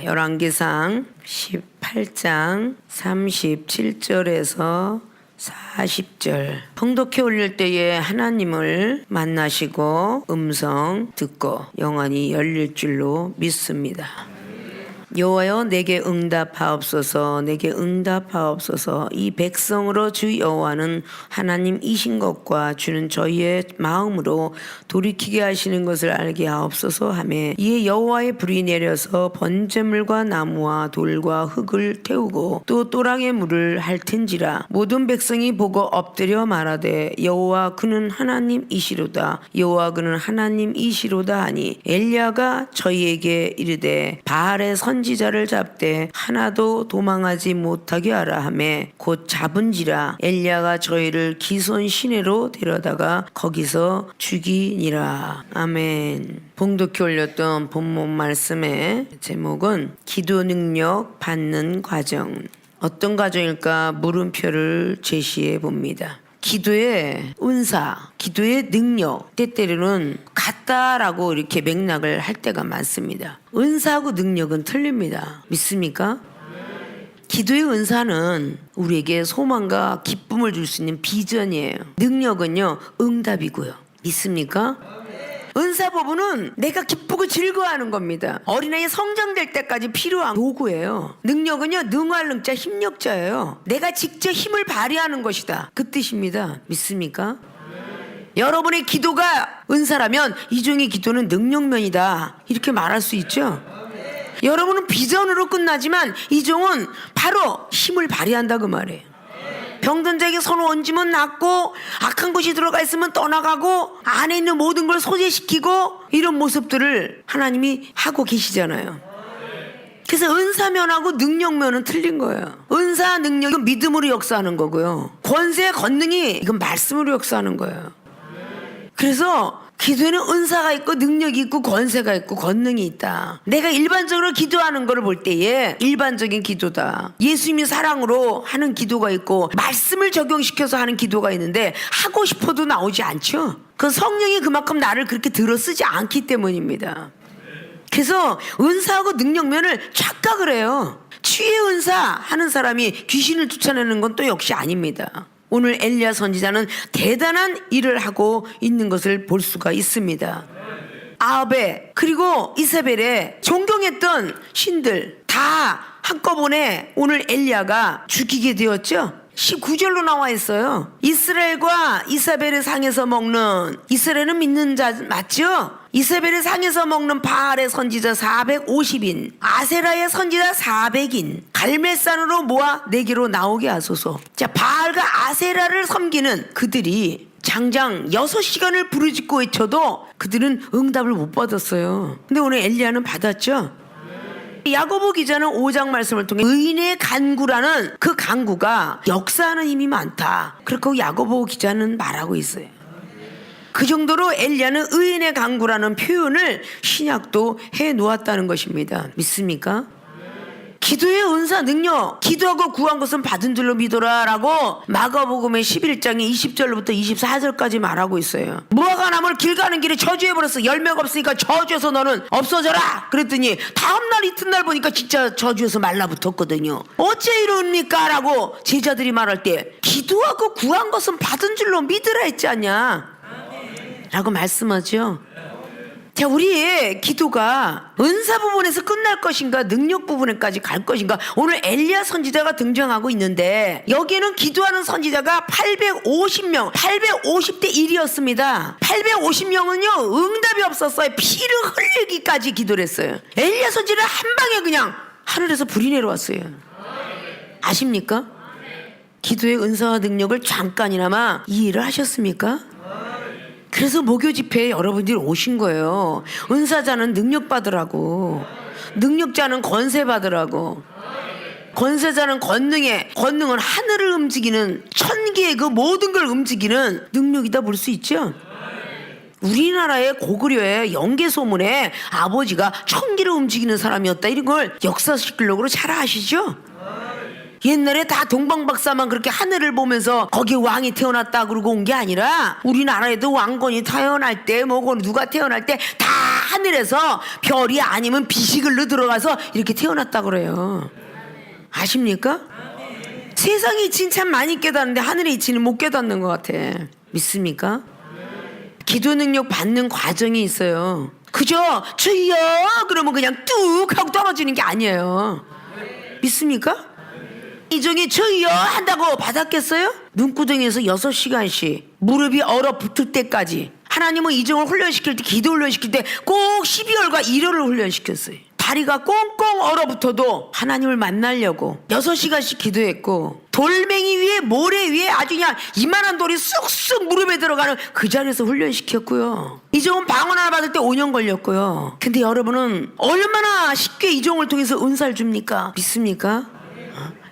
열왕기상 18장 37절에서 40절. 통독해 올릴 때에 하나님을 만나시고 음성 듣고 영안이 열릴 줄로 믿습니다. 여호와여 내게 응답하옵소서. 내게 응답하옵소서. 이 백성으로 주 여호와는 하나님이신 것과 주는 저희의 마음으로 돌이키게 하시는 것을 알게 하옵소서 하며 이에 여호와의 불이 내려서 번제물과 나무와 돌과 흙을 태우고 또 또랑의 물을 핥은지라. 모든 백성이 보고 엎드려 말하되 여호와 그는 하나님이시로다. 여호와 그는 하나님이시로다 하니 엘리야가 저희에게 이르되 바알의 선지자를 잡되 하나도 도망하지 못하게 하라 하매 곧 잡은지라. 엘리야가 저희를 기손 시내로 데려다가 거기서 죽이니라. 아멘. 봉독해 올렸던 본문 말씀의 제목은 기도 능력 받는 과정. 어떤 과정일까? 물음표를 제시해 봅니다. 기도의 은사, 기도의 능력, 때때로는 같다라고 이렇게 맥락을 할 때가 많습니다. 은사하고 능력은 틀립니다. 믿습니까? 기도의 은사는 우리에게 소망과 기쁨을 줄 수 있는 비전이에요. 능력은요, 응답이고요. 믿습니까? 은사 부분은 내가 기쁘고 즐거워하는 겁니다. 어린아이 성장될 때까지 필요한 도구예요. 능력은요, 능할 능자 힘력자예요. 내가 직접 힘을 발휘하는 것이다, 그 뜻입니다. 믿습니까? 여러분의 기도가 은사라면 이종의 기도는 능력면이다, 이렇게 말할 수 있죠. 여러분은 비전으로 끝나지만 이종은 바로 힘을 발휘한다, 그 말이에요. 병든 자에게 손을 얹으면 낫고 악한 것이 들어가 있으면 떠나가고 안에 있는 모든 걸 소재시키고, 이런 모습들을 하나님이 하고 계시잖아요. 그래서 은사면하고 능력면은 틀린 거예요. 은사 능력은 믿음으로 역사하는 거고요, 권세 권능이 이건 말씀으로 역사하는 거예요. 그래서 기도에는 은사가 있고 능력이 있고 권세가 있고 권능이 있다. 내가 일반적으로 기도하는 거를 볼 때에 일반적인 기도다. 예수님이 사랑으로 하는 기도가 있고 말씀을 적용시켜서 하는 기도가 있는데 하고 싶어도 나오지 않죠. 그 성령이 그만큼 나를 그렇게 들어쓰지 않기 때문입니다. 그래서 은사하고 능력면을 착각을 해요. 치유의 은사 하는 사람이 귀신을 쫓아내는 건 또 역시 아닙니다. 오늘 엘리야 선지자는 대단한 일을 하고 있는 것을 볼 수가 있습니다. 아합의 그리고 이세벨의 존경했던 신들 다 한꺼번에 오늘 엘리야가 죽이게 되었죠. 19절로 나와 있어요. 이스라엘과 이세벨의 상에서 먹는, 이스라엘은 믿는 자 맞죠? 이세벨의 상에서 먹는 바알의 선지자 450인, 아세라의 선지자 400인 갈멜산으로 모아 내게로 나오게 하소서. 자, 바알과 아세라를 섬기는 그들이 장장 6시간을 부르짖고 외쳐도 그들은 응답을 못 받았어요. 근데 오늘 엘리야는 받았죠. 야고보 기자는 5장 말씀을 통해 의인의 간구라는 그 간구가 역사하는 힘이 많다, 그렇게 야고보 기자는 말하고 있어요. 그 정도로 엘리야는 의인의 간구라는 표현을 신약도 해 놓았다는 것입니다. 믿습니까? 기도의 은사 능력, 기도하고 구한 것은 받은 줄로 믿어라 라고 마가복음의 11장의 20절부터 24절까지 말하고 있어요. 무화과 나무를 길 가는 길에 저주해버렸어. 열매가 없으니까 저주해서 너는 없어져라 그랬더니 다음날 이튿날 보니까 진짜 저주해서 말라붙었거든요. 어째 이러니까 라고 제자들이 말할 때 기도하고 구한 것은 받은 줄로 믿으라 했지 않냐 라고 말씀하죠. 자, 우리의 기도가 은사 부분에서 끝날 것인가 능력 부분에까지 갈 것인가. 오늘 엘리야 선지자가 등장하고 있는데 여기에는 기도하는 선지자가 850명 850대 1이었습니다 850명은요 응답이 없었어요. 피를 흘리기까지 기도를 했어요. 엘리야 선지자는 한 방에 그냥 하늘에서 불이 내려왔어요. 아십니까? 기도의 은사와 능력을 잠깐이나마 이해를 하셨습니까? 그래서 목요 집회에 여러분들이 오신 거예요. 은사자는 능력 받으라고, 능력자는 권세 받으라고, 권세자는 권능은 하늘을 움직이는 천기의 그 모든 걸 움직이는 능력이다 볼 수 있죠. 우리나라의 고구려의 영계 소문에 아버지가 천기를 움직이는 사람이었다, 이런 걸 역사시키려고 잘 아시죠? 옛날에 다 동방박사만 그렇게 하늘을 보면서 거기 왕이 태어났다 그러고 온 게 아니라 우리나라에도 왕건이 태어날 때 뭐고 누가 태어날 때 다 하늘에서 별이 아니면 비식을로 들어가서 이렇게 태어났다 그래요. 아십니까? 세상의 이치는 참 많이 깨닫는데 하늘의 이치는 못 깨닫는 것 같아. 믿습니까? 기도 능력 받는 과정이 있어요. 그죠? 주여 그러면 그냥 뚝 하고 떨어지는 게 아니에요. 믿습니까? 이종이 주여 한다고 받았겠어요? 눈구덩이에서 6시간씩 무릎이 얼어붙을 때까지 하나님은 이종을 훈련시킬 때, 기도 훈련시킬 때 꼭 12월과 1월을 훈련시켰어요. 다리가 꽁꽁 얼어붙어도 하나님을 만나려고 6시간씩 기도했고, 돌멩이 위에 모래 위에 아주 그냥 이만한 돌이 쑥쑥 무릎에 들어가는 그 자리에서 훈련시켰고요. 이종은 방언 하나 받을 때 5년 걸렸고요. 근데 여러분은 얼마나 쉽게 이종을 통해서 은사를 줍니까? 믿습니까?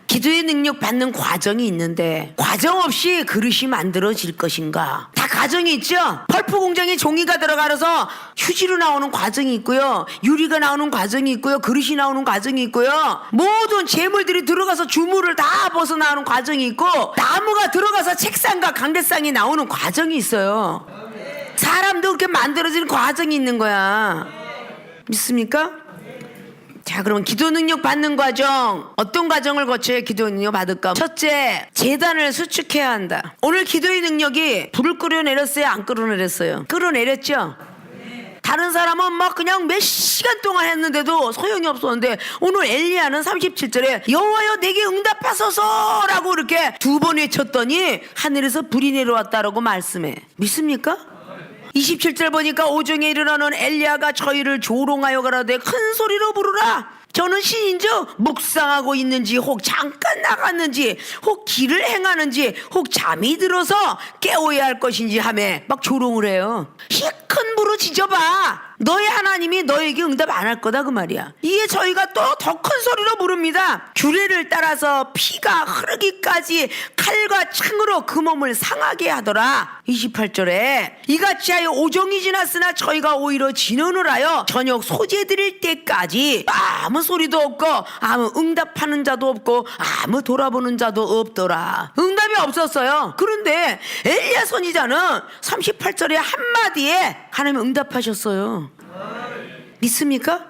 기도의 능력 받는 과정이 있는데 과정 없이 그릇이 만들어질 것인가? 다 과정이 있죠? 펄프 공장에 종이가 들어가서 휴지로 나오는 과정이 있고요, 유리가 나오는 과정이 있고요, 그릇이 나오는 과정이 있고요, 모든 재물들이 들어가서 주물을 다 벗어 나오는 과정이 있고, 나무가 들어가서 책상과 강대상이 나오는 과정이 있어요. 사람도 그렇게 만들어지는 과정이 있는 거야. 믿습니까? 자, 그럼 기도 능력 받는 과정, 어떤 과정을 거쳐야 기도 능력 받을까? 첫째, 제단을 수축해야 한다. 오늘 기도의 능력이 불을 끌어내렸어요, 안 끌어내렸어요? 끌어내렸죠? 다른 사람은 막 그냥 몇 시간 동안 했는데도 소용이 없었는데, 오늘 엘리야는 37절에 여호와여 내게 응답하소서 라고 이렇게 2번 외쳤더니 하늘에서 불이 내려왔다라고 말씀해. 믿습니까? 27절 보니까 오정에 일어나는 엘리야가 저희를 조롱하여 가라되 큰 소리로 부르라. 저는 신인즉 묵상하고 있는지, 혹 잠깐 나갔는지, 혹 길을 행하는지, 혹 잠이 들어서 깨워야 할 것인지 하며 막 조롱을 해요. 이 큰 부르짖어봐. 너의 하나님이 너에게 응답 안 할 거다 그 말이야. 이에 저희가 또 더 큰 소리로 부릅니다. 규례를 따라서 피가 흐르기까지 칼과 창으로 그 몸을 상하게 하더라. 28절에 이같이 하여 오종이 지났으나 저희가 오히려 진언을 하여 저녁 소재 드릴 때까지 아무 소리도 없고 아무 응답하는 자도 없고 아무 돌아보는 자도 없더라. 응답이 없었어요. 그런데 엘리야 선지자는 38절에 한마디에 하나님 응답하셨어요. 믿습니까?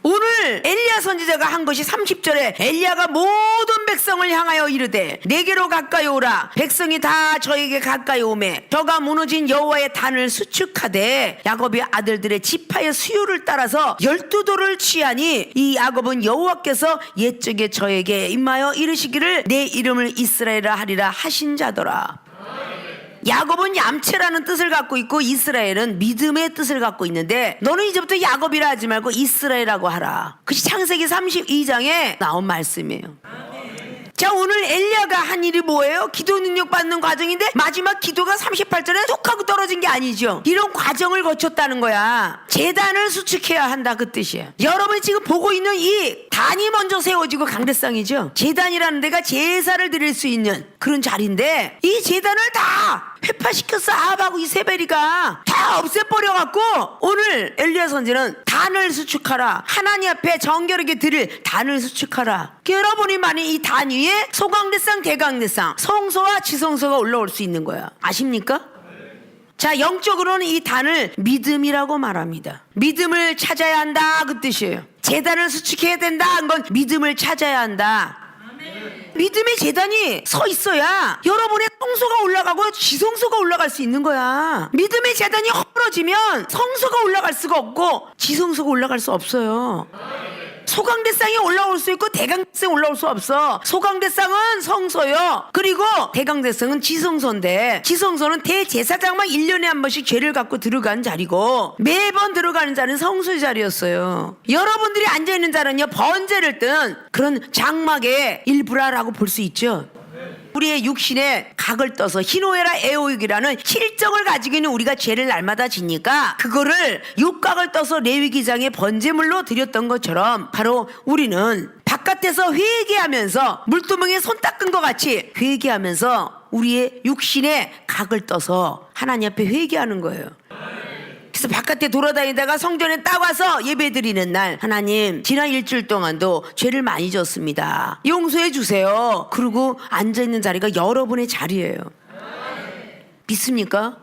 오늘 엘리야 선지자가 한 것이 30절에 엘리야가 모든 백성을 향하여 이르되 내게로 가까이 오라. 백성이 다 저에게 가까이 오매 저가 무너진 여호와의 단을 수축하되 야곱의 아들들의 지파의 수요를 따라서 12돌을 취하니 이 야곱은 여호와께서 옛적에 저에게 임하여 이르시기를 내 이름을 이스라엘이라 하리라 하신 자더라. 야곱은 얌체라는 뜻을 갖고 있고 이스라엘은 믿음의 뜻을 갖고 있는데, 너는 이제부터 야곱이라 하지 말고 이스라엘이라고 하라. 그것이 창세기 32장에 나온 말씀이에요. 자, 오늘 엘리야가 한 일이 뭐예요? 기도 능력 받는 과정인데 마지막 기도가 38절에 뚝 하고 떨어진 게 아니죠. 이런 과정을 거쳤다는 거야. 제단을 수축해야 한다 그 뜻이에요. 여러분이 지금 보고 있는 이 단이 먼저 세워지고 강대상이죠. 제단이라는 데가 제사를 드릴 수 있는 그런 자리인데, 이 제단을 다 회파시켰어. 아합하고 이세벨이가 다 없애버려갖고 오늘 엘리야 선지는 단을 수축하라. 하나님 앞에 정결하게 드릴 단을 수축하라. 여러분이 만약 이 단 위에 소강대상, 대강대상, 성소와 지성소가 올라올 수 있는 거야. 아십니까? 자, 영적으로는 이 단을 믿음이라고 말합니다. 믿음을 찾아야 한다 그 뜻이에요. 제단을 수축해야 된다 한 건 믿음을 찾아야 한다. 믿음의 제단이 서 있어야 여러분의 성소가 올라가고 지성소가 올라갈 수 있는 거야. 믿음의 제단이 허물어지면 성소가 올라갈 수가 없고 지성소가 올라갈 수 없어요. 소강대상이 올라올 수 있고 대강대상이 올라올 수 없어. 소강대상은 성소요, 그리고 대강대상은 지성소인데, 지성소는 대제사장만 1년에 한 번씩 죄를 갖고 들어가는 자리고 매번 들어가는 자리는 성소의 자리였어요. 여러분들이 앉아있는 자리는요, 번제를 뜬 그런 장막의 일부라라고 볼 수 있죠. 우리의 육신에 각을 떠서 희노애라 애호육이라는 실정을 가지고 있는 우리가 죄를 날마다 지니까 그거를 육각을 떠서 레위기장의 번제물로 드렸던 것처럼 바로 우리는 바깥에서 회개하면서 물두멍에 손 닦은 것 같이 회개하면서 우리의 육신에 각을 떠서 하나님 앞에 회개하는 거예요. 그래서 바깥에 돌아다니다가 성전에 딱 와서 예배 드리는 날, 하나님 지난 일주일 동안도 죄를 많이 졌습니다, 용서해 주세요. 그리고 앉아있는 자리가 여러분의 자리예요. 믿습니까?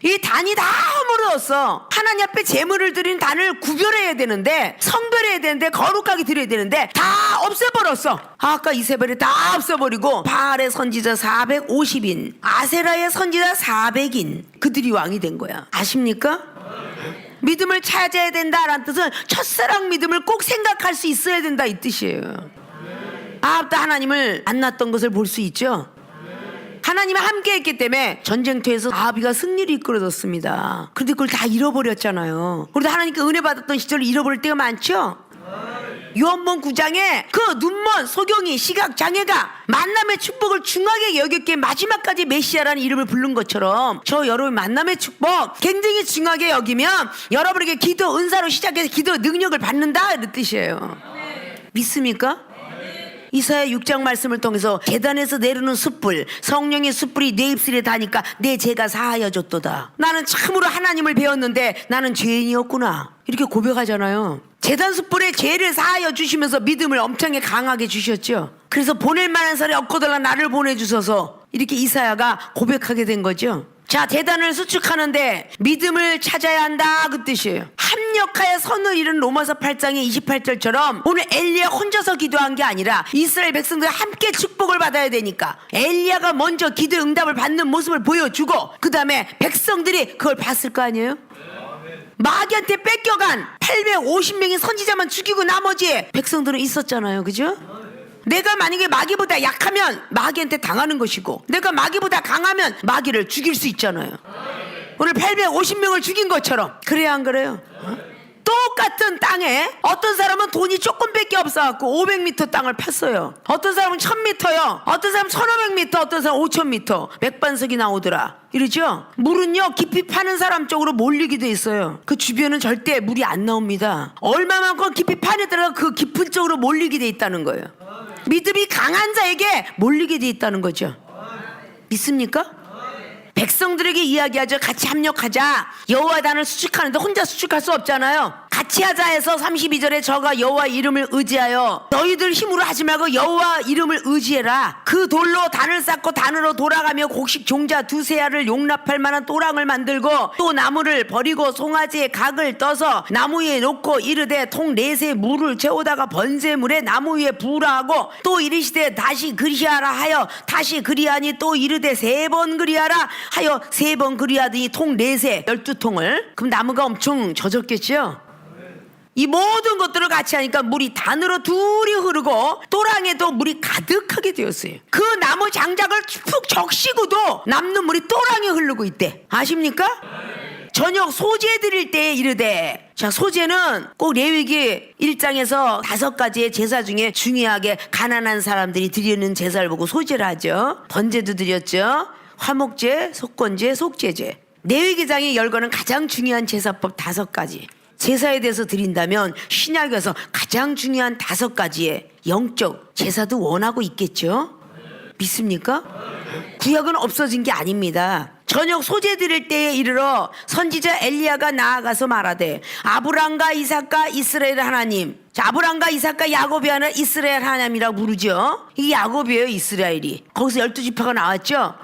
이 단이 다 허물어졌어. 하나님 앞에 제물을 드린 단을 구별해야 되는데, 성별해야 되는데, 거룩하게 드려야 되는데 다 없애버렸어. 아까 이세벨이 다 없애버리고 바알의 선지자 450인, 아세라의 선지자 400인, 그들이 왕이 된 거야. 아십니까? 믿음을 찾아야 된다라는 뜻은 첫사랑 믿음을 꼭 생각할 수 있어야 된다, 이 뜻이에요. 아합도 하나님을 만났던 것을 볼 수 있죠. 하나님이 함께 했기 때문에 전쟁터에서 아합이가 승리를 이끌어줬습니다. 그런데 그걸 다 잃어버렸잖아요. 우리도 하나님께 은혜 받았던 시절을 잃어버릴 때가 많죠. 요한복음 9장에 그 눈먼 소경이, 시각장애가 만남의 축복을 중하게 여겼기에 마지막까지 메시아라는 이름을 부른 것처럼, 저 여러분 만남의 축복 굉장히 중하게 여기면 여러분에게 기도 은사로 시작해서 기도 능력을 받는다, 이런 뜻이에요. 믿습니까? 이사야 6장 말씀을 통해서 계단에서 내려오는 숯불, 성령의 숯불이 내 입술에 닿으니까 내 죄가 사하여 줬도다. 나는 참으로 하나님을 배웠는데 나는 죄인이었구나, 이렇게 고백하잖아요. 제단 숯불에 죄를 사하여 주시면서 믿음을 엄청 강하게 주셨죠. 그래서 보낼 만한 사람이 없거들라 나를 보내주셔서 이렇게 이사야가 고백하게 된 거죠. 자, 대단을 수축하는데 믿음을 찾아야 한다, 그 뜻이에요. 합력하여 선을 이룬 로마서 8장의 28절처럼 오늘 엘리야 혼자서 기도한 게 아니라 이스라엘 백성들이 함께 축복을 받아야 되니까 엘리야가 먼저 기도 응답을 받는 모습을 보여주고 그 다음에 백성들이 그걸 봤을 거 아니에요? 마귀한테 뺏겨간 850명의 선지자만 죽이고 나머지 백성들은 있었잖아요. 그죠? 내가 만약에 마귀보다 약하면 마귀한테 당하는 것이고, 내가 마귀보다 강하면 마귀를 죽일 수 있잖아요. 오늘 850명을 죽인 것처럼. 그래야 안 그래요? 똑같은 땅에 어떤 사람은 돈이 조금밖에 없어갖고 500m 땅을 팠어요. 어떤 사람은 1000m요, 어떤 사람은 1500m, 어떤 사람은 5000m. 맥반석이 나오더라 이러죠. 물은요 깊이 파는 사람 쪽으로 몰리게 돼 있어요. 그 주변은 절대 물이 안 나옵니다. 얼마만큼 깊이 파내더라도 그 깊은 쪽으로 몰리게 돼 있다는 거예요. 믿음이 강한 자에게 몰리게 돼 있다는 거죠. 믿습니까? 백성들에게 이야기하죠. 같이 합력하자. 여호와 단을 수축하는데 혼자 수축할 수 없잖아요. 같이 하자 해서 32절에 저가 여호와 이름을 의지하여, 너희들 힘으로 하지 말고 여호와 이름을 의지해라. 그 돌로 단을 쌓고 단으로 돌아가며 곡식 종자 두세 알을 용납할 만한 또랑을 만들고, 또 나무를 버리고 송아지의 각을 떠서 나무 위에 놓고 이르되 통 넷에 물을 채우다가 번제물에 나무 위에 부으라 하고, 또 이르시되 다시 그리하라 하여 다시 그리하니, 또 이르되 3번 그리하라 하여 3번 그리하더니 통 넷에 12통을. 그럼 나무가 엄청 젖었겠죠. 이 모든 것들을 같이 하니까 물이 단으로 둘이 흐르고 또랑에도 물이 가득하게 되었어요. 그 나무 장작을 푹 적시고도 남는 물이 또랑에 흐르고 있대. 아십니까? 저녁 소제 드릴 때 이르되, 자, 소제는 꼭 레위기 1장에서 5가지의 제사 중에 중요하게 가난한 사람들이 드리는 제사를 보고 소제를 하죠. 번제도 드렸죠. 화목제, 속건제, 속죄제. 레위기장에 열거는 가장 중요한 제사법 5가지. 제사에 대해서 드린다면 신약에서 가장 중요한 5가지의 영적 제사도 원하고 있겠죠? 믿습니까? 구약은 없어진 게 아닙니다. 저녁 소제 드릴 때에 이르러 선지자 엘리야가 나아가서 말하되, 아브람과 이삭과 이스라엘 하나님. 자, 아브람과 이삭과 야곱이 하나 이스라엘 하나님이라고 부르죠. 이게 야곱이에요, 이스라엘이. 거기서 12지파가 나왔죠.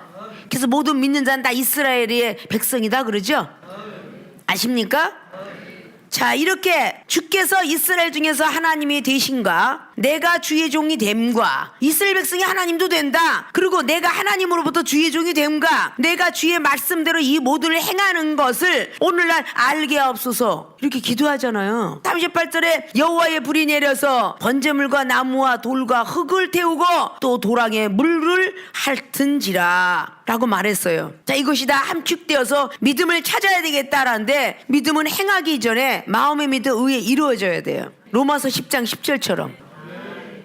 그래서 모든 믿는 자는 다 이스라엘의 백성이다 그러죠. 아십니까? 자, 이렇게 주께서 이스라엘 중에서 하나님이 되신가, 내가 주의 종이 됨과, 이스라엘 백성이 하나님도 된다, 그리고 내가 하나님으로부터 주의 종이 됨과, 내가 주의 말씀대로 이 모두를 행하는 것을 오늘날 알게 하옵소서, 이렇게 기도하잖아요. 38절에 여호와의 불이 내려서 번제물과 나무와 돌과 흙을 태우고 또 도랑에 물을 핥은지라 라고 말했어요. 자, 이것이 다 함축되어서 믿음을 찾아야 되겠다라는데, 믿음은 행하기 전에 마음의 믿음 의에 이루어져야 돼요. 로마서 10장 10절처럼.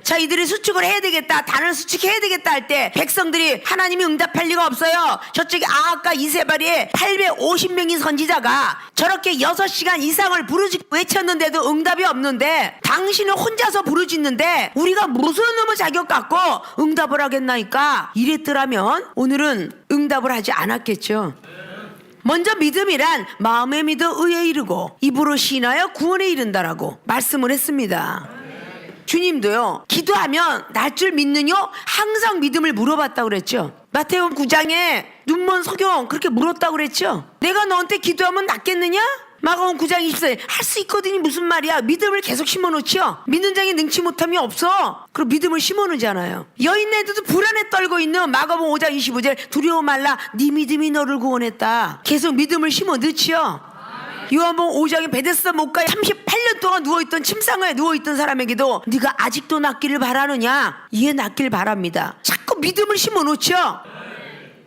자, 이들이 수축을 해야 되겠다, 단을 수축해야 되겠다 할 때 백성들이 하나님이 응답할 리가 없어요. 저쪽에 아합과 이세벨이 850명의 선지자가 저렇게 6시간 이상을 부르짖고 외쳤는데도 응답이 없는데, 당신은 혼자서 부르짖는데 우리가 무슨 놈의 자격 갖고 응답을 하겠나이까, 이랬더라면 오늘은 응답을 하지 않았겠죠. 먼저 믿음이란 마음의 믿음 의에 이르고 입으로 신하여 구원에 이른다라고 말씀을 했습니다. 주님도요, 기도하면 날 줄 믿느뇨? 항상 믿음을 물어봤다고 그랬죠. 마태복음 9장에 눈먼 석영 그렇게 물었다고 그랬죠. 내가 너한테 기도하면 낫겠느냐? 마가복음 9장 24절 할 수 있거든요. 무슨 말이야? 믿음을 계속 심어놓죠. 믿는 자에게 능치 못함이 없어. 그럼 믿음을 심어놓잖아요. 여인네들도 불안에 떨고 있는 마가복음 5장 25절 두려워 말라 네 믿음이 너를 구원했다. 계속 믿음을 심어넣지요. 요한복음 5장에 베데스다 못가에 38년 동안 누워있던 침상에 누워있던 사람에게도 네가 아직도 낫기를 바라느냐? 예, 낫길 바랍니다. 자꾸 믿음을 심어놓죠.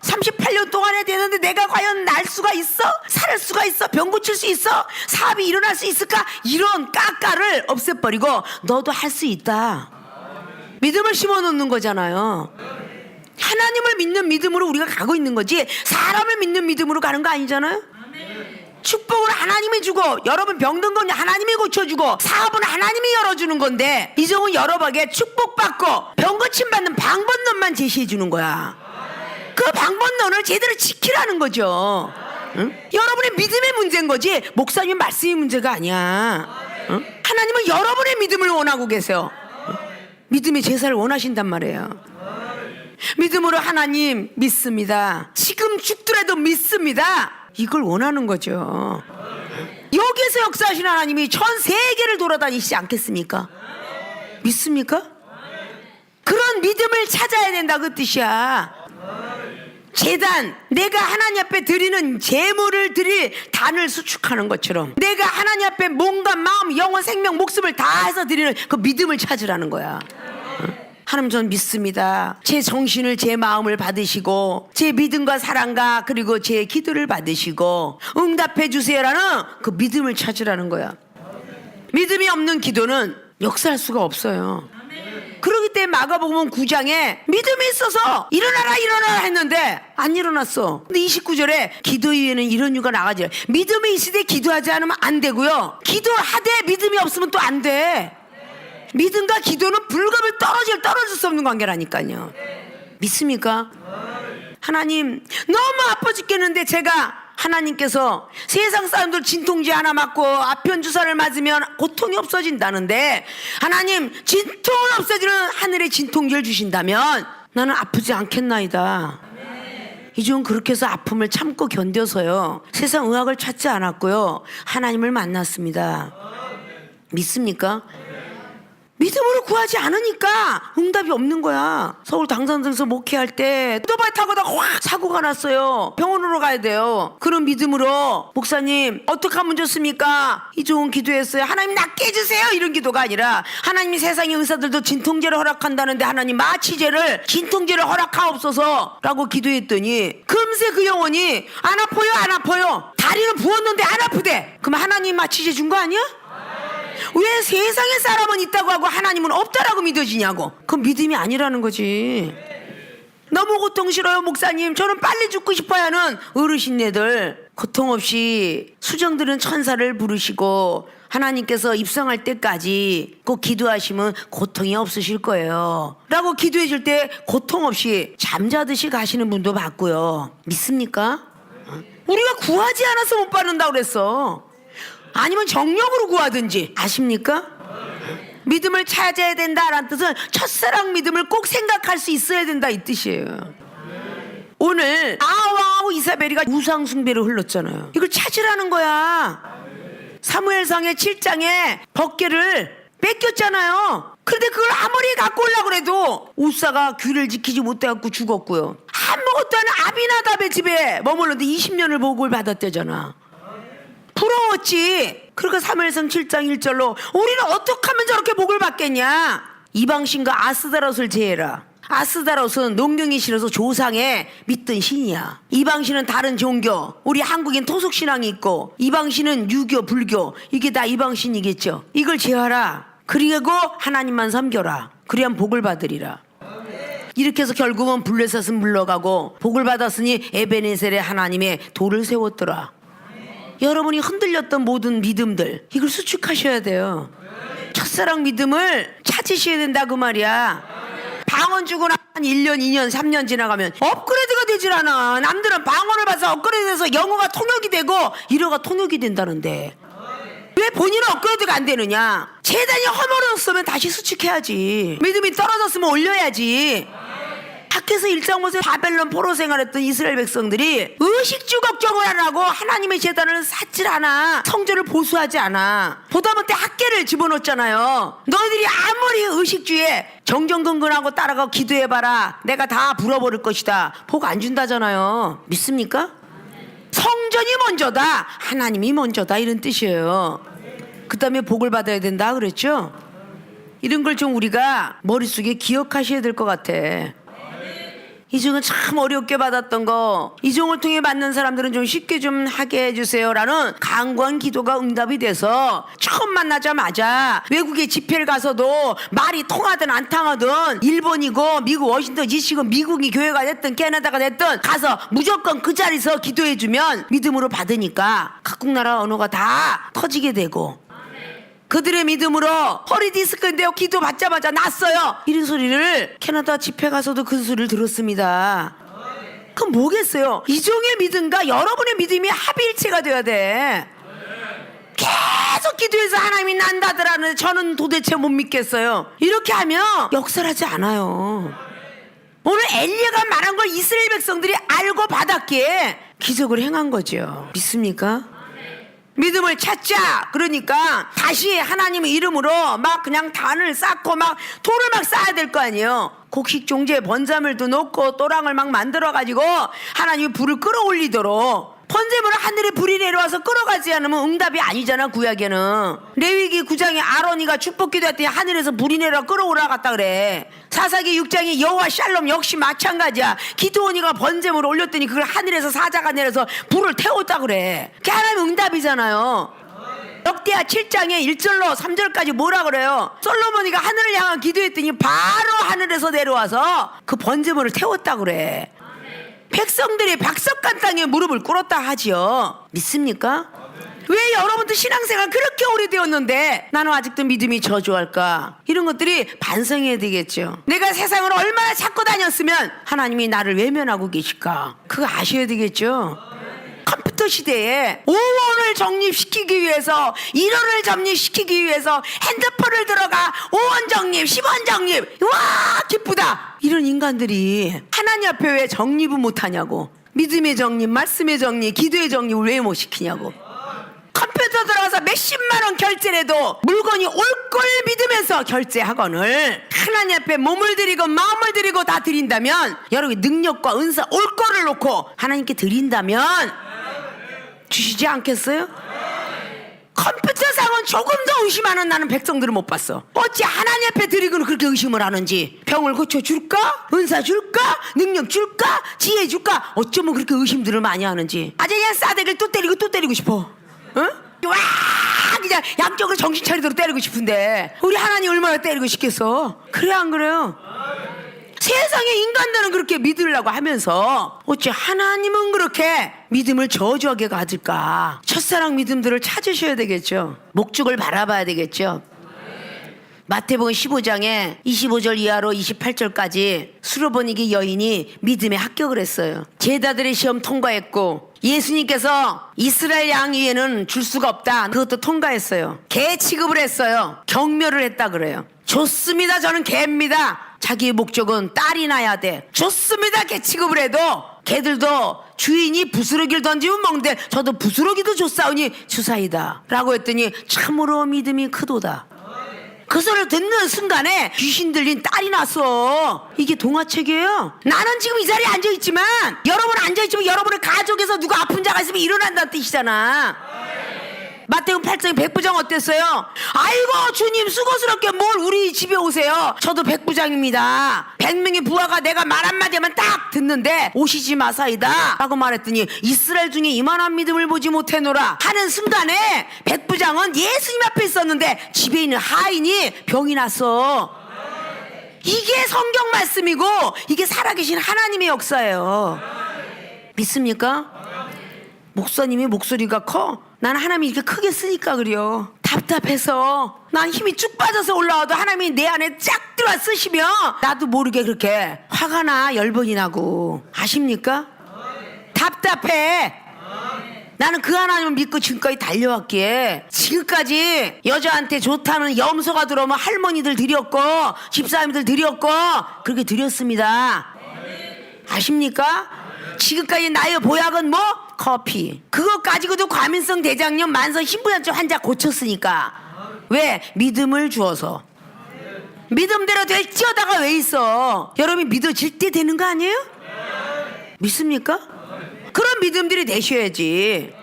38년 동안에 되는데 내가 과연 날 수가 있어? 살 수가 있어? 병 고칠 수 있어? 사업이 일어날 수 있을까? 이런 까까를 없애버리고 너도 할 수 있다. 믿음을 심어놓는 거잖아요. 하나님을 믿는 믿음으로 우리가 가고 있는 거지 사람을 믿는 믿음으로 가는 거 아니잖아요. 축복을 하나님이 주고 여러분 병든 건 하나님이 고쳐주고 사업은 하나님이 열어주는 건데 이종은 여러분에게 축복받고 병 고침받는 방법론만 제시해 주는 거야. 그 방법론을 제대로 지키라는 거죠. 응? 여러분의 믿음의 문제인 거지 목사님 말씀의 문제가 아니야. 응? 하나님은 여러분의 믿음을 원하고 계세요. 응? 믿음의 제사를 원하신단 말이에요. 믿음으로 하나님 믿습니다. 지금 죽더라도 믿습니다. 이걸 원하는 거죠. 여기에서 역사하신 하나님이 전 세계를 돌아다니시지 않겠습니까? 믿습니까? 그런 믿음을 찾아야 된다 그 뜻이야. 제단, 내가 하나님 앞에 드리는 제물을 드릴 단을 수축하는 것처럼 내가 하나님 앞에 몸과 마음, 영혼, 생명, 목숨을 다해서 드리는 그 믿음을 찾으라는 거야. 하나님 전 믿습니다. 제 정신을 제 마음을 받으시고 제 믿음과 사랑과 그리고 제 기도를 받으시고 응답해 주세요라는 그 믿음을 찾으라는 거야. 믿음이 없는 기도는 역사할 수가 없어요. 그렇기 때문에 마가복음 9장에 믿음이 있어서 일어나라 했는데 안 일어났어. 근데 29절에 기도 이후에는 이런 이유가 나가지. 믿음이 있을 때 기도하지 않으면 안 되고요. 기도하되 믿음이 없으면 또 안 돼. 믿음과 기도는 불가을 떨어질 수 없는 관계라니까요. 믿습니까? 하나님 너무 아파 죽겠는데 제가 하나님께서 세상 사람들 진통제 하나 맞고 아편 주사를 맞으면 고통이 없어진다는데 하나님 진통을 없애주는 하늘의 진통제를 주신다면 나는 아프지 않겠나이다. 이종은 그렇게 해서 아픔을 참고 견뎌서요 세상 의학을 찾지 않았고요 하나님을 만났습니다. 믿습니까? 믿음으로 구하지 않으니까 응답이 없는 거야. 서울 당산동에서 목회할 때 오토바이 타고다가 확 사고가 났어요. 병원으로 가야 돼요. 그런 믿음으로 목사님 어떻게 하면 좋습니까? 이 좋은 기도했어요. 하나님 낫게 해주세요. 이런 기도가 아니라 하나님이 세상의 의사들도 진통제를 허락한다는데 하나님 마취제를 진통제를 허락하옵소서 라고 기도했더니 금세 그 영혼이 안 아파요. 다리는 부었는데 안 아프대. 그럼 하나님 마취제 준 거 아니야? 왜 세상에 사람은 있다고 하고 하나님은 없다라고 믿어지냐고. 그건 믿음이 아니라는 거지. 너무 고통 싫어요 목사님 저는 빨리 죽고 싶어요 하는 어르신네들 고통 없이 수정들은 천사를 부르시고 하나님께서 입성할 때까지 꼭 기도하시면 고통이 없으실 거예요 라고 기도해 줄 때 고통 없이 잠자듯이 가시는 분도 봤고요. 믿습니까? 우리가 구하지 않아서 못 받는다고 그랬어. 아니면 정력으로 구하든지. 아십니까? 믿음을 찾아야 된다라는 뜻은 첫사랑 믿음을 꼭 생각할 수 있어야 된다 이 뜻이에요. 오늘 아하와 이사벨이가 우상 숭배를 흘렀잖아요. 이걸 찾으라는 거야. 사무엘상의 7장에 법궤를 뺏겼잖아요. 그런데 그걸 아무리 갖고 오려고 그래도 우사가 규를 지키지 못해갖고 죽었고요. 아무것도 안 아비나답의 집에 머물렀는데 20년을 복을 받았대잖아. 부러웠지. 그러니까 사무엘상 7장 1절로 우리는 어떻게 하면 저렇게 복을 받겠냐. 이방신과 아스다롯을 제해라. 아스다롯은 농경이 싫어서 조상에 믿던 신이야. 이방신은 다른 종교. 우리 한국엔 토속신앙이 있고 이방신은 유교 불교. 이게 다 이방신이겠죠. 이걸 제하라. 그리고 하나님만 섬겨라. 그래야 복을 받으리라. 이렇게 해서 결국은 블레셋은 물러가고 복을 받았으니 에베네셀의 하나님의 돌을 세웠더라. 여러분이 흔들렸던 모든 믿음들 이걸 수축하셔야 돼요. 첫사랑 믿음을 찾으셔야 된다 그 말이야. 방언 주고 한 1년 2년 3년 지나가면 업그레이드가 되질 않아. 남들은 방언을 봐서 업그레이드돼서 영어가 통역이 되고 일어가 통역이 된다는데 왜 본인은 업그레이드가 안 되느냐? 재단이 허물었으면 다시 수축해야지. 믿음이 떨어졌으면 올려야지. 밖에서 일장못에 바벨론 포로 생활했던 이스라엘 백성들이 의식주 걱정을 안 하고 하나님의 제단을 쌓질 않아. 성전을 보수하지 않아. 보다 못해 학계를 집어넣었잖아요. 너희들이 아무리 의식주에 정정근근하고 따라가고 기도해봐라. 내가 다 불어버릴 것이다. 복 안 준다잖아요. 믿습니까? 성전이 먼저다. 하나님이 먼저다. 이런 뜻이에요. 그 다음에 복을 받아야 된다 그랬죠? 이런 걸 좀 우리가 머릿속에 기억하셔야 될 것 같아. 이종은 참 어렵게 받았던 거, 이종을 통해 받는 사람들은 좀 쉽게 좀 하게 해주세요라는 간구한 기도가 응답이 돼서 처음 만나자마자 외국에 집회를 가서도 말이 통하든 안 통하든 일본이고 미국 워싱턴 DC고 미국이 교회가 됐든 캐나다가 됐든 가서 무조건 그 자리에서 기도해주면 믿음으로 받으니까 각국 나라 언어가 다 터지게 되고, 그들의 믿음으로 허리 디스크인데요 기도 받자마자 났어요. 이런 소리를 캐나다 집회 가서도 그 소리를 들었습니다. 그럼 뭐겠어요? 이종의 믿음과 여러분의 믿음이 합일체가 돼야 돼. 계속 기도해서 하나님이 난다더라는 저는 도대체 못 믿겠어요. 이렇게 하면 역설하지 않아요. 오늘 엘리야가 말한 걸 이스라엘 백성들이 알고 받았기에 기적을 행한 거죠. 믿습니까? 믿음을 찾자. 그러니까 다시 하나님의 이름으로 막 그냥 단을 쌓고 막 돌을 막 쌓아야 될 거 아니에요. 곡식 종지에 번제물도 놓고 또랑을 막 만들어 가지고 하나님이 불을 끌어올리도록. 번제물은 하늘에 불이 내려와서 끌어가지 않으면 응답이 아니잖아. 구약에는 레위기 9장에 아론이가 축복기도 했더니 하늘에서 불이 내려와 끌어올라갔다 그래. 사사기 6장에 여호와 샬롬 역시 마찬가지야. 기드온이가 번제물을 올렸더니 그걸 하늘에서 사자가 내려서 불을 태웠다 그래. 그게 하나님의 응답이잖아요. 역대하 7장에 1절로 3절까지 뭐라 그래요? 솔로몬이가 하늘을 향한 기도했더니 바로 하늘에서 내려와서 그 번제물을 태웠다 그래. 백성들이 박석간 땅에 무릎을 꿇었다 하지요. 믿습니까? 왜 여러분도 신앙생활 그렇게 오래되었는데 나는 아직도 믿음이 저조할까? 이런 것들이 반성해야 되겠죠. 내가 세상을 얼마나 찾고 다녔으면 하나님이 나를 외면하고 계실까? 그거 아셔야 되겠죠. 컴퓨터 시대에 5원을 적립시키기 위해서 1원을 적립시키기 위해서 핸드폰을 들어가 5원 적립 10원 적립, 와 기쁘다. 이런 인간들이 하나님 앞에 왜 적립을 못하냐고. 믿음의 적립, 말씀의 적립, 기도의 적립을 왜 못 시키냐고. 컴퓨터 들어가서 몇십만 원 결제를 해도 물건이 올 걸 믿으면서 결제하거늘 하나님 앞에 몸을 드리고 마음을 드리고 다 드린다면, 여러분의 능력과 은사 올 거를 놓고 하나님께 드린다면 주시지 않겠어요? 컴퓨터상은 조금 더 의심하는 나는 백성들을 못 봤어. 어찌 하나님 앞에 드리고는 그렇게 의심을 하는지. 병을 고쳐줄까? 은사 줄까? 능력 줄까? 지혜 줄까? 어쩌면 그렇게 의심들을 많이 하는지. 아주 그냥 싸대기를 또 때리고 또 때리고 싶어. 응? 와 그냥 양쪽으로 정신 차리도록 때리고 싶은데 우리 하나님 얼마나 때리고 싶겠어. 그래 안 그래요? 세상의 인간들은 그렇게 믿으려고 하면서 어찌 하나님은 그렇게 믿음을 저조하게 가질까? 첫사랑 믿음들을 찾으셔야 되겠죠. 목적을 바라봐야 되겠죠. 마태복음 15장에 25절 이하로 28절까지 수로보니게 여인이 믿음에 합격을 했어요. 제자들의 시험 통과했고 예수님께서 이스라엘 양 위에는 줄 수가 없다. 그것도 통과했어요. 개 취급을 했어요. 경멸을 했다 그래요. 좋습니다. 저는 개입니다. 자기의 목적은 딸이 나야 돼. 좋습니다. 개 취급을 해도 개들도 주인이 부스러기를 던지면 먹는데 저도 부스러기도 줬사오니 주사이다 라고 했더니 참으로 믿음이 크도다. 그 소리를 듣는 순간에 귀신 들린 딸이 났어. 이게 동화책이에요. 나는 지금 이 자리에 앉아있지만 여러분 앉아있지만 여러분의 가족에서 누가 아픈 자가 있으면 일어난다는 뜻이잖아. 마태복음 8장 백부장 어땠어요? 아이고 주님 수고스럽게 뭘 우리 집에 오세요. 저도 백부장입니다. 100명의 부하가 내가 말 한마디 하면 딱 듣는데 오시지 마사이다 라고 말했더니 이스라엘 중에 이만한 믿음을 보지 못해노라 하는 순간에 백부장은 예수님 앞에 있었는데 집에 있는 하인이 병이 났어. 이게 성경 말씀이고 이게 살아계신 하나님의 역사예요. 믿습니까? 목사님이 목소리가 커? 난 하나님이 이렇게 크게 쓰니까 그래요. 답답해서 난 힘이 쭉 빠져서 올라와도 하나님이 내 안에 쫙 들어와 쓰시면 나도 모르게 그렇게 화가 나, 열번이 나고. 아십니까? 답답해. 나는 그 하나님을 믿고 지금까지 달려왔기에 지금까지 여자한테 좋다는 염소가 들어오면 할머니들 드렸고 집사님들 드렸고 그렇게 드렸습니다. 아십니까? 지금까지 나의 보약은 뭐? 커피. 그거 가지고도 과민성 대장염 만성 신부전증 환자 고쳤으니까. 왜? 믿음을 주어서. 믿음대로 될지어다가 왜 있어? 여러분이 믿어질 때 되는 거 아니에요? 믿습니까? 그런 믿음들이 되셔야지.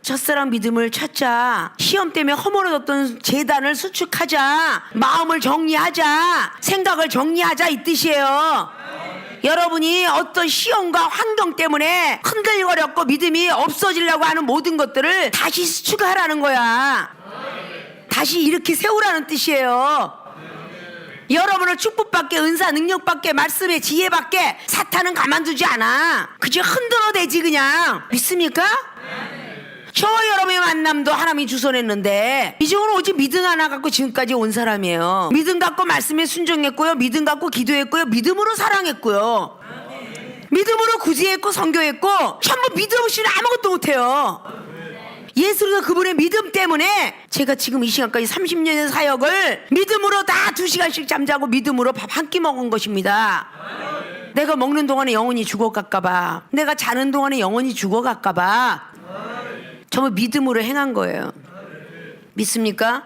첫사랑 믿음을 찾자. 시험 때문에 허물어졌던 재단을 수축하자. 마음을 정리하자. 생각을 정리하자 이 뜻이에요. 여러분이 어떤 시험과 환경 때문에 흔들거렸고 믿음이 없어지려고 하는 모든 것들을 다시 수축하라는 거야. 다시 이렇게 세우라는 뜻이에요. 여러분을 축복받게 은사 능력받게 말씀의 지혜받게 사탄은 가만두지 않아. 그저 흔들어대지 그냥. 믿습니까? 저와 여러분의 만남도 하나님이 주선했는데 이쪽으로 오직 믿음 하나 갖고 지금까지 온 사람이에요. 믿음 갖고 말씀에 순종했고요, 믿음 갖고 기도했고요, 믿음으로 사랑했고요, 믿음으로 구제했고 선교했고 전부 믿음 없이는 아무것도 못해요. 예수로 그분의 믿음 때문에 제가 지금 이 시간까지 30년의 사역을 믿음으로 다 2시간씩 잠자고 믿음으로 밥 한 끼 먹은 것입니다. 내가 먹는 동안에 영혼이 죽어갈까봐, 내가 자는 동안에 영혼이 죽어갈까봐 전부 믿음으로 행한 거예요. 믿습니까?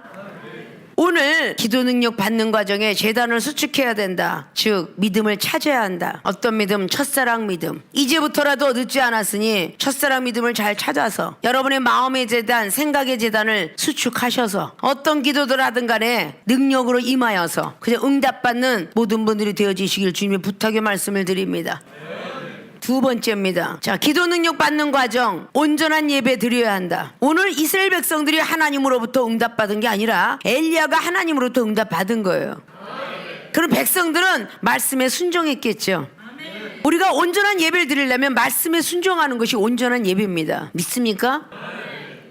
오늘 기도 능력 받는 과정에 재단을 수축해야 된다. 즉 믿음을 찾아야 한다. 어떤 믿음? 첫사랑 믿음. 이제부터라도 늦지 않았으니 첫사랑 믿음을 잘 찾아서 여러분의 마음의 재단, 생각의 재단을 수축하셔서 어떤 기도들 하든 간에 능력으로 임하여서 그냥 응답받는 모든 분들이 되어지시길 주님의 부탁의 말씀을 드립니다. 두 번째입니다. 자, 기도 능력 받는 과정, 온전한 예배 드려야 한다. 오늘 이스라엘 백성들이 하나님으로부터 응답받은 게 아니라 엘리야가 하나님으로부터 응답받은 거예요. 그럼 백성들은 말씀에 순종했겠죠. 우리가 온전한 예배를 드리려면 말씀에 순종하는 것이 온전한 예배입니다. 믿습니까?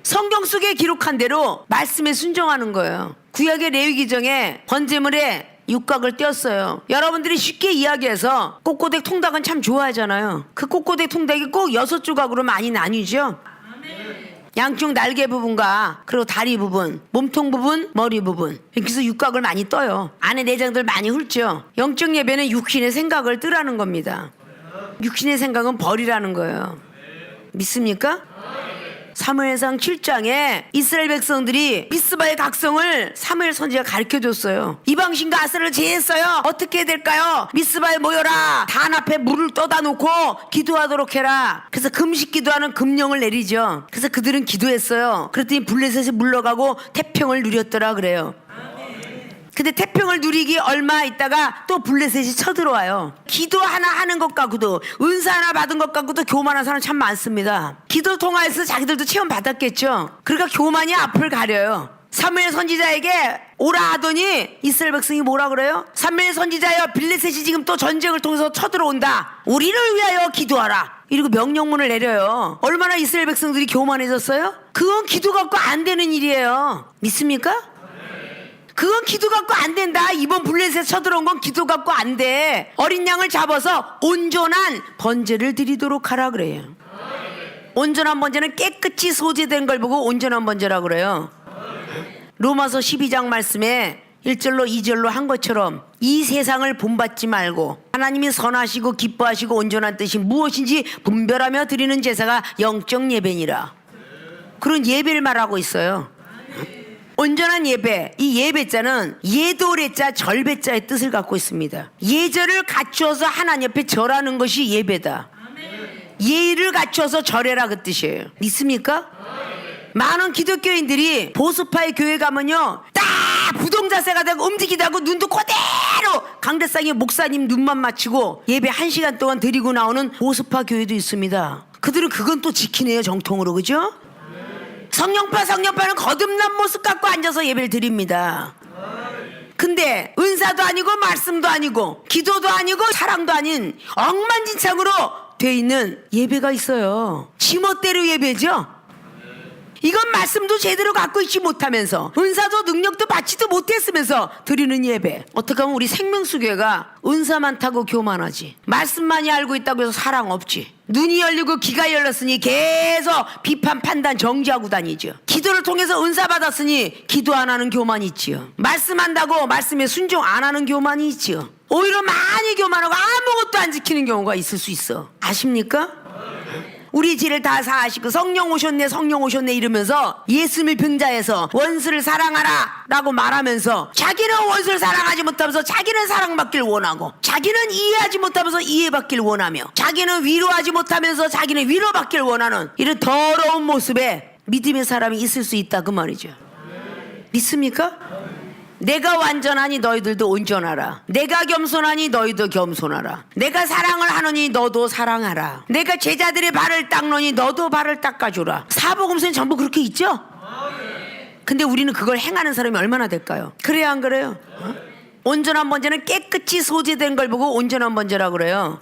성경 속에 기록한 대로 말씀에 순종하는 거예요. 구약의 레위기정에 번제물에 육각을 떼었어요. 여러분들이 쉽게 이야기해서 꼬꼬댁 통닭은 참 좋아하잖아요. 그 꼬꼬댁 통닭이 꼭 6조각으로 많이 나뉘죠. 양쪽 날개 부분과 그리고 다리 부분, 몸통 부분, 머리 부분, 이렇게 해서 육각을 많이 떠요. 안에 내장들 많이 훑죠. 영적 예배는 육신의 생각을 뜨라는 겁니다. 육신의 생각은 버리라는 거예요. 믿습니까? 사무엘상 7장에 이스라엘 백성들이 미스바의 각성을 사무엘 선지자가 가르쳐줬어요. 이방신과 아세라를 제했어요. 어떻게 해야 될까요? 미스바에 모여라. 단 앞에 물을 떠다 놓고 기도하도록 해라. 그래서 금식 기도하는 금령을 내리죠. 그래서 그들은 기도했어요. 그랬더니 블레셋이 물러가고 태평을 누렸더라 그래요. 근데 태평을 누리기 얼마 있다가 또 블레셋이 쳐들어와요. 기도 하나 하는 것 갖고도, 은사 하나 받은 것 갖고도 교만한 사람 참 많습니다. 기도 통화에서 자기들도 체험 받았겠죠. 그러니까 교만이 앞을 가려요. 사무엘 선지자에게 오라 하더니 이스라엘 백성이 뭐라 그래요? 사무엘 선지자여, 블레셋이 지금 또 전쟁을 통해서 쳐들어온다. 우리를 위하여 기도하라. 이러고 명령문을 내려요. 얼마나 이스라엘 백성들이 교만해졌어요? 그건 기도 갖고 안 되는 일이에요. 믿습니까? 그건 기도 갖고 안 된다. 이번 블레셋 쳐들어온 건 기도 갖고 안 돼. 어린 양을 잡아서 온전한 번제를 드리도록 하라 그래요. 온전한 번제는 깨끗이 소재된 걸 보고 온전한 번제라 그래요. 로마서 12장 말씀에 1절로 2절로 한 것처럼 이 세상을 본받지 말고 하나님이 선하시고 기뻐하시고 온전한 뜻이 무엇인지 분별하며 드리는 제사가 영적 예배니라. 그런 예배를 말하고 있어요. 온전한 예배, 이 예배자는 예도래자 절배자의 뜻을 갖고 있습니다. 예절을 갖추어서 하나님 옆에 절하는 것이 예배다. 예의를 갖추어서 절해라 그 뜻이에요. 믿습니까? 많은 기독교인들이 보수파의 교회 가면요, 딱 부동자세가 되고 움직이다 하고 눈도 그대로 강대상의 목사님 눈만 맞추고 예배 1시간 동안 드리고 나오는 보수파 교회도 있습니다. 그들은 그건 또 지키네요, 정통으로. 그죠? 성령파는 거듭난 모습 갖고 앉아서 예배를 드립니다. 근데 은사도 아니고 말씀도 아니고 기도도 아니고 사랑도 아닌 엉망진창으로 돼 있는 예배가 있어요. 지멋대로 예배죠. 이건 말씀도 제대로 갖고 있지 못하면서 은사도 능력도 받지도 못했으면서 드리는 예배. 어떻게 하면 우리 생명수교회가 은사만 타고 교만하지, 말씀만이 알고 있다고 해서 사랑 없지. 눈이 열리고 귀가 열렸으니 계속 비판 판단 정지하고 다니죠. 기도를 통해서 은사 받았으니 기도 안 하는 교만이 있지요. 말씀한다고 말씀에 순종 안 하는 교만이 있지요. 오히려 많이 교만하고 아무것도 안 지키는 경우가 있을 수 있어. 아십니까? 우리 죄를 다 사하시고 성령 오셨네 성령 오셨네 이러면서 예수님을 병자해서 원수를 사랑하라 라고 말하면서 자기는 원수를 사랑하지 못하면서 자기는 사랑받길 원하고, 자기는 이해하지 못하면서 이해받길 원하며, 자기는 위로하지 못하면서 자기는 위로받길 원하는 이런 더러운 모습에 믿음의 사람이 있을 수 있다 그 말이죠. 믿습니까? 내가 완전하니 너희들도 온전하라. 내가 겸손하니 너희도 겸손하라. 내가 사랑을 하느니 너도 사랑하라. 내가 제자들의 발을 닦노니 너도 발을 닦아주라. 사복음서는 전부 그렇게 있죠? 근데 우리는 그걸 행하는 사람이 얼마나 될까요? 그래요 안 그래요? 온전한 번제는 깨끗이 소재된 걸 보고 온전한 번제라고 그래요.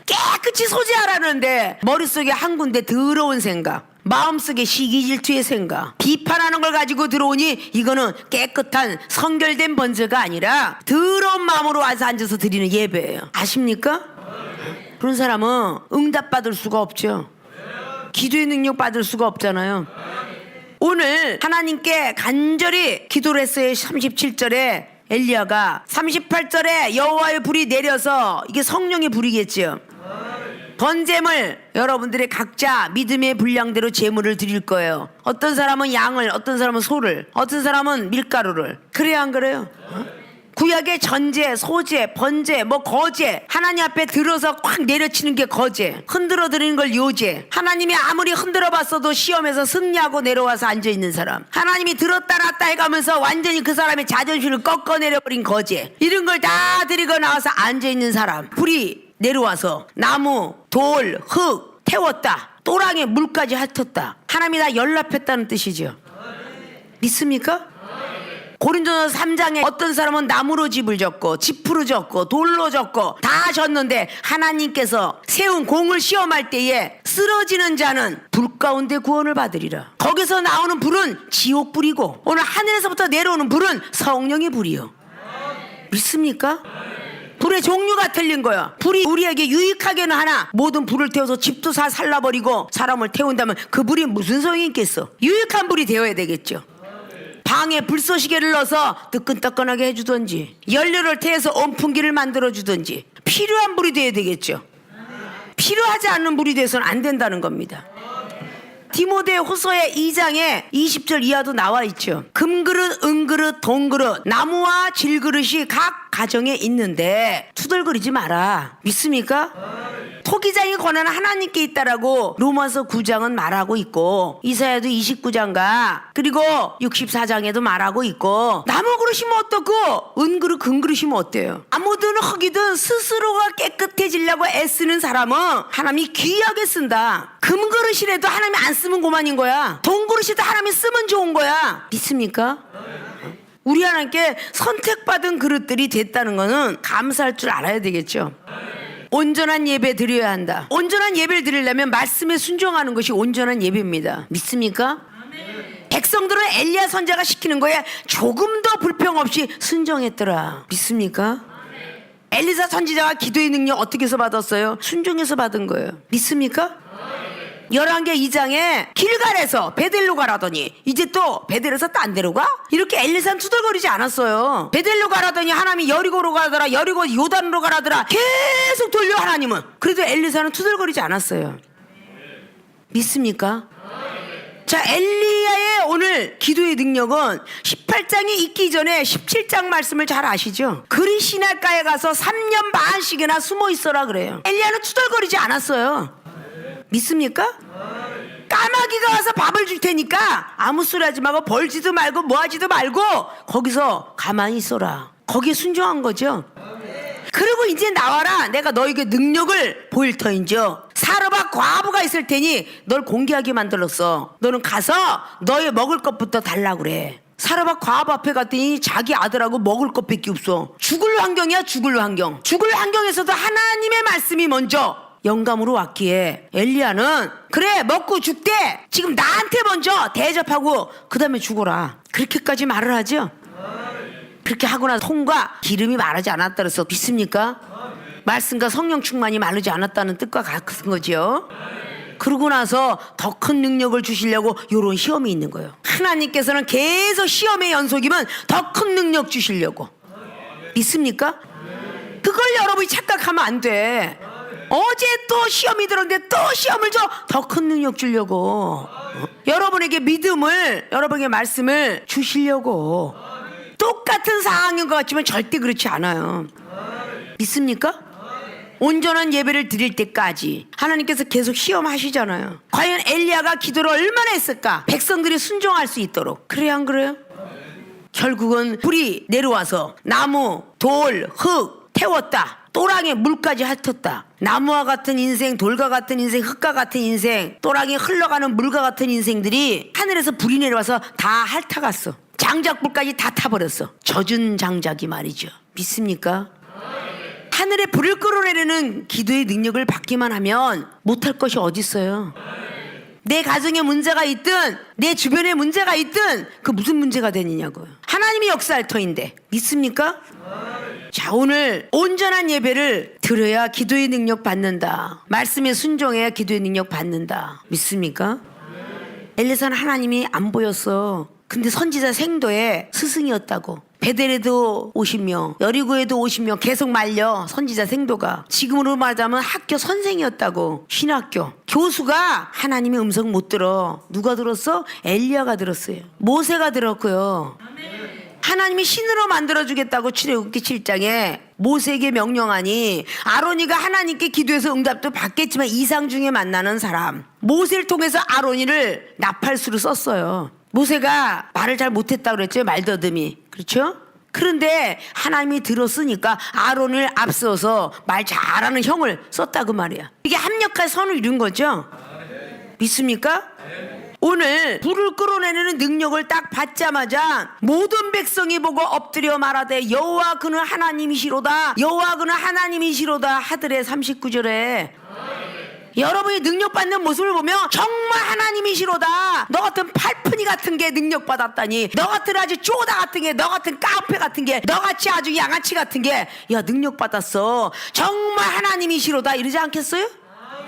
깨끗이 소재하라는데 머릿속에 한 군데 더러운 생각, 마음속에 시기 질투의 생각, 비판하는 걸 가지고 들어오니 이거는 깨끗한 성결된 번제가 아니라 더러운 마음으로 와서 앉아서 드리는 예배예요. 아십니까? 그런 사람은 응답받을 수가 없죠. 기도의 능력 받을 수가 없잖아요. 오늘 하나님께 간절히 기도를 했어요. 37절에 엘리야가, 38절에 여호와의 불이 내려서, 이게 성령의 불이겠죠. 번제물 여러분들의 각자 믿음의 분량대로 제물을 드릴 거예요. 어떤 사람은 양을, 어떤 사람은 소를, 어떤 사람은 밀가루를. 그래야 안 그래요? 구약의 전제, 소제, 번제, 거제, 하나님 앞에 들어서 확 내려치는 게 거제, 흔들어 드리는 걸 요제. 하나님이 아무리 흔들어 봤어도 시험에서 승리하고 내려와서 앉아있는 사람, 하나님이 들었다 놨다 해가면서 완전히 그 사람의 자존심을 꺾어내려버린 거제, 이런 걸 다 드리고 나와서 앉아있는 사람, 불이 내려와서 나무, 돌, 흙 태웠다, 또랑에 물까지 핥았다, 하나님이 다 연락했다는 뜻이죠. 믿습니까? 고린도서 3장에 어떤 사람은 나무로 집을 졌고 지프로 졌고 돌로 졌고 다 졌는데 하나님께서 세운 공을 시험할 때에 쓰러지는 자는 불 가운데 구원을 받으리라. 거기서 나오는 불은 지옥불이고 오늘 하늘에서부터 내려오는 불은 성령의 불이요. 믿습니까? 불의 종류가 틀린 거야. 불이 우리에게 유익하게는 하나, 모든 불을 태워서 집도 다 살라버리고 사람을 태운다면 그 불이 무슨 소용이 있겠어? 유익한 불이 되어야 되겠죠. 방에 불쏘시개를 넣어서 뜨끈뜨끈하게 해주든지, 연료를 태워서 온풍기를 만들어주든지, 필요한 불이 되어야 되겠죠. 필요하지 않는 불이 돼서는 안 된다는 겁니다. 디모데 후서의 2장에 20절 이하도 나와 있죠. 금그릇, 은그릇, 동그릇, 나무와 질그릇이 각 가정에 있는데 투덜거리지 마라. 믿습니까? 토기장이 권한은 하나님께 있다라고 로마서 9장은 말하고 있고, 이사야도 29장과 그리고 64장에도 말하고 있고, 나무 그릇이면 어떻고 은그릇 금그릇이면 어때요? 아무든 흙이든 스스로가 깨끗해지려고 애쓰는 사람은 하나님이 귀하게 쓴다. 금그릇이라도 하나님이 안 쓰면 고만인 거야. 동그릇이도 하나님이 쓰면 좋은 거야. 믿습니까? 우리 하나님께 선택받은 그릇들이 됐다는 거는 감사할 줄 알아야 되겠죠. 온전한 예배 드려야 한다. 온전한 예배를 드리려면 말씀에 순종하는 것이 온전한 예배입니다. 믿습니까? 백성들은 엘리야 선지자가 시키는 거에 조금도 불평 없이 순종했더라. 믿습니까? 엘리사 선지자가 기도의 능력 어떻게 해서 받았어요? 순종해서 받은 거예요. 믿습니까? 열왕기 2장에 길갈에서 베델로 가라더니 이제 또 베델에서 딴 데로 가? 이렇게 엘리사는 투덜거리지 않았어요. 베델로 가라더니 하나님이 여리고로 가더라, 여리고 요단으로 가라더라, 계속 돌려 하나님은. 그래도 엘리사는 투덜거리지 않았어요. 믿습니까? 자, 엘리야의 오늘 기도의 능력은 18장이 있기 전에 17장 말씀을 잘 아시죠? 그리 시냇가에 가서 3년 반씩이나 숨어 있어라 그래요. 엘리야는 투덜거리지 않았어요. 믿습니까? 까마귀가 와서 밥을 줄 테니까 아무 소리 하지 말고 벌지도 말고 뭐하지도 말고 거기서 가만히 있어라. 거기에 순종한 거죠. 그리고 이제 나와라. 내가 너에게 능력을 보일 터인지요. 사르밧 과부가 있을 테니 널 공개하게 만들었어. 너는 가서 너의 먹을 것부터 달라고 그래. 사르밧 과부 앞에 갔더니 자기 아들하고 먹을 것밖에 없어. 죽을 환경이야. 죽을 환경. 죽을 환경에서도 하나님의 말씀이 먼저 영감으로 왔기에 엘리야는 그래 먹고 죽대, 지금 나한테 먼저 대접하고 그 다음에 죽어라, 그렇게까지 말을 하죠. 그렇게 하고 나서 손과 기름이 마르지 않았다 그래서 믿습니까? 말씀과 성령 충만이 마르지 않았다는 뜻과 같은 거죠. 그러고 나서 더 큰 능력을 주시려고 이런 시험이 있는 거예요. 하나님께서는 계속 시험의 연속이면 더 큰 능력 주시려고. 믿습니까? 그걸 여러분이 착각하면 안 돼. 어제 또 시험이 들었는데 또 시험을 줘, 더 큰 능력 주려고. 여러분에게 믿음을, 여러분에게 말씀을 주시려고. 똑같은 상황인 것 같지만 절대 그렇지 않아요. 믿습니까? 온전한 예배를 드릴 때까지 하나님께서 계속 시험하시잖아요. 과연 엘리야가 기도를 얼마나 했을까? 백성들이 순종할 수 있도록. 그래요, 안 그래요? 결국은 불이 내려와서 나무, 돌, 흙 태웠다. 또랑에 물까지 핥았다. 나무와 같은 인생, 돌과 같은 인생, 흙과 같은 인생, 또랑에 흘러가는 물과 같은 인생들이 하늘에서 불이 내려와서 다 핥아갔어. 장작불까지 다 타버렸어. 젖은 장작이 말이죠. 믿습니까? 하늘에 불을 끌어내리는 기도의 능력을 받기만 하면 못할 것이 어디 있어요. 내 가정에 문제가 있든 내 주변에 문제가 있든 그 무슨 문제가 되느냐고요. 하나님이 역사할 터인데. 믿습니까? 자, 오늘 온전한 예배를 드려야 기도의 능력 받는다. 말씀에 순종해야 기도의 능력 받는다. 믿습니까? 엘리사는 하나님이 안 보였어. 근데 선지자 생도에 스승이었다고. 베델에도 50명, 여리고에도 50명 계속 말려. 선지자 생도가 지금으로 말하자면 학교 선생이었다고. 신학교 교수가 하나님의 음성 못 들어. 누가 들었어? 엘리야가 들었어요. 모세가 들었고요. 하나님이 신으로 만들어주겠다고 출애굽기 7장에 모세에게 명령하니 아론이가 하나님께 기도해서 응답도 받겠지만 이상 중에 만나는 사람, 모세를 통해서 아론이를 나팔수로 썼어요. 모세가 말을 잘 못했다고 그랬죠. 말더듬이. 그렇죠? 그런데 하나님이 들었으니까 아론을 앞서서 말 잘하는 형을 썼다고 말이야. 이게 합력한 선을 이룬 거죠. 믿습니까? 오늘 불을 끌어내는 능력을 딱 받자마자 모든 백성이 보고 엎드려 말하되 여호와 그는 하나님이시로다, 여호와 그는 하나님이시로다 하더래. 39절에 여러분이 능력받는 모습을 보면 정말 하나님이시로다. 너 같은 팔푼이 같은 게 능력받았다니, 너 같은 아주 쪼다 같은 게, 너 같은 깡패 같은 게, 너같이 아주 양아치 같은 게 야 능력받았어, 정말 하나님이시로다 이러지 않겠어요?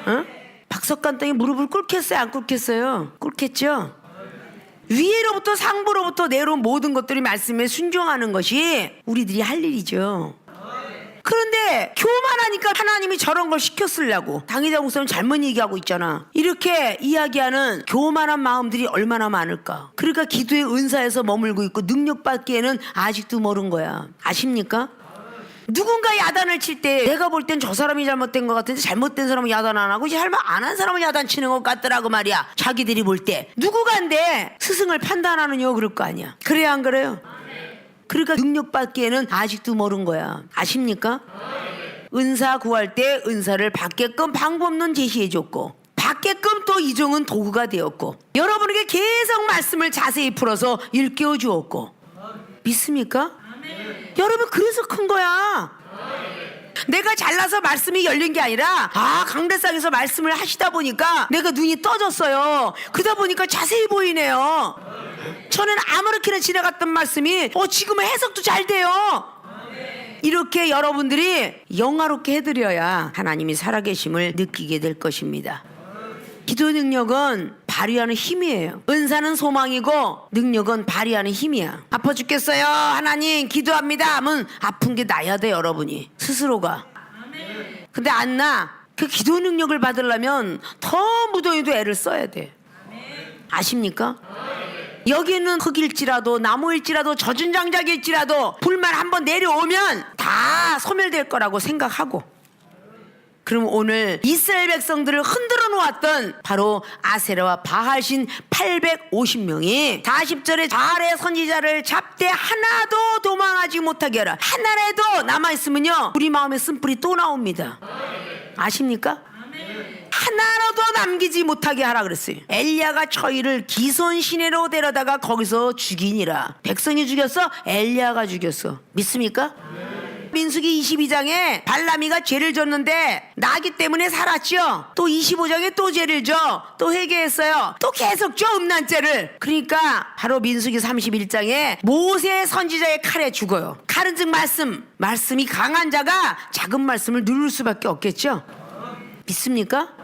응? 박석간 땅에 무릎을 꿇겠어요? 안 꿇겠어요? 꿇겠죠? 위로부터 상부로부터 내려온 모든 것들이 말씀에 순종하는 것이 우리들이 할 일이죠. 그런데 교만하니까 하나님이 저런 걸 시켰으려고. 당의자 목사님 잘못 얘기하고 있잖아. 이렇게 이야기하는 교만한 마음들이 얼마나 많을까. 그러니까 기도의 은사에서 머물고 있고 능력받기에는 아직도 모른 거야. 아십니까? 누군가 야단을 칠 때 내가 볼 땐 저 사람이 잘못된 것 같은데 잘못된 사람은 야단 안 하고 잘못 안 한 사람은 야단 치는 것 같더라고 말이야. 자기들이 볼 때 누구간데 스승을 판단하느냐 그럴 거 아니야. 그래야 안 그래요? 그러니까 능력받기에는 아직도 모른 거야. 아십니까? 은사 구할 때 은사를 받게끔 방법론 제시해줬고, 받게끔 또 이종은 도구가 되었고, 여러분에게 계속 말씀을 자세히 풀어서 일깨워 주었고. 믿습니까? 여러분 그래서 큰 거야. 내가 잘나서 말씀이 열린 게 아니라 강대상에서 말씀을 하시다 보니까 내가 눈이 떠졌어요. 그러다 보니까 자세히 보이네요. 저는 아무렇게나 지나갔던 말씀이 지금은 해석도 잘 돼요. 이렇게 여러분들이 영화롭게 해드려야 하나님이 살아계심을 느끼게 될 것입니다. 기도 능력은 발휘하는 힘이에요. 은사는 소망이고 능력은 발휘하는 힘이야. 아파 죽겠어요 하나님 기도합니다 하면 아픈 게 나야 돼. 여러분이 스스로가. 근데 안 나. 그 기도 능력을 받으려면 더 무더위도 애를 써야 돼. 아십니까? 여기는 흙일지라도 나무일지라도 젖은 장작일지라도 불만 한번 내려오면 다 소멸될 거라고 생각하고, 그럼 오늘 이스라엘 백성들을 흔들어 놓았던 바로 아세라와 바알신 850명이 40절에 바알의 선지자를 잡되 하나도 도망하지 못하게 하라. 하나라도 남아있으면요 우리 마음에 쓴뿌리 또 나옵니다. 아십니까? 하나라도 남기지 못하게 하라 그랬어요. 엘리야가 저희를 기손 시내로 데려다가 거기서 죽이니라. 백성이 죽였어? 엘리야가 죽였어. 믿습니까? 민수기 22장에 발람이가 죄를 졌는데 나기 때문에 살았죠. 또 25장에 또 죄를 져. 또 회개했어요. 또 계속 져, 음란죄를. 그러니까 바로 민수기 31장에 모세 선지자의 칼에 죽어요. 칼은 즉 말씀이 강한 자가 작은 말씀을 누를 수밖에 없겠죠. 믿습니까?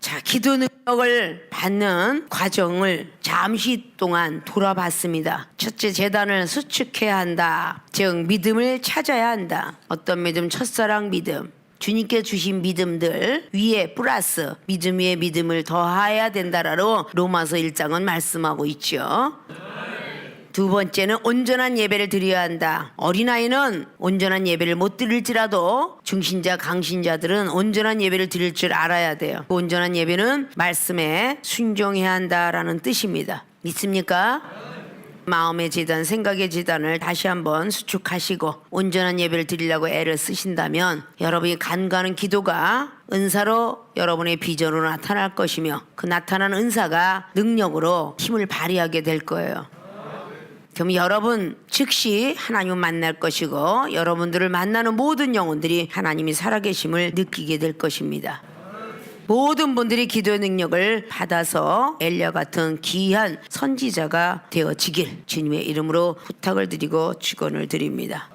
자, 기도 능력을 받는 과정을 잠시 동안 돌아봤습니다. 첫째, 재단을 수축해야 한다. 즉 믿음을 찾아야 한다. 어떤 믿음? 첫사랑 믿음. 주님께 주신 믿음들 위에 플러스 믿음 위에 믿음을 더해야 된다라고 로마서 1장은 말씀하고 있죠. 두 번째는 온전한 예배를 드려야 한다. 어린아이는 온전한 예배를 못 드릴지라도 중신자, 강신자들은 온전한 예배를 드릴 줄 알아야 돼요. 온전한 예배는 말씀에 순종해야 한다라는 뜻입니다. 믿습니까? 마음의 재단, 생각의 재단을 다시 한번 수축하시고 온전한 예배를 드리려고 애를 쓰신다면 여러분이 간과하는 기도가 은사로 여러분의 비전으로 나타날 것이며 그 나타난 은사가 능력으로 힘을 발휘하게 될 거예요. 그럼 여러분 즉시 하나님을 만날 것이고 여러분들을 만나는 모든 영혼들이 하나님이 살아계심을 느끼게 될 것입니다. 모든 분들이 기도의 능력을 받아서 엘리야 같은 귀한 선지자가 되어지길 주님의 이름으로 부탁을 드리고 축원을 드립니다.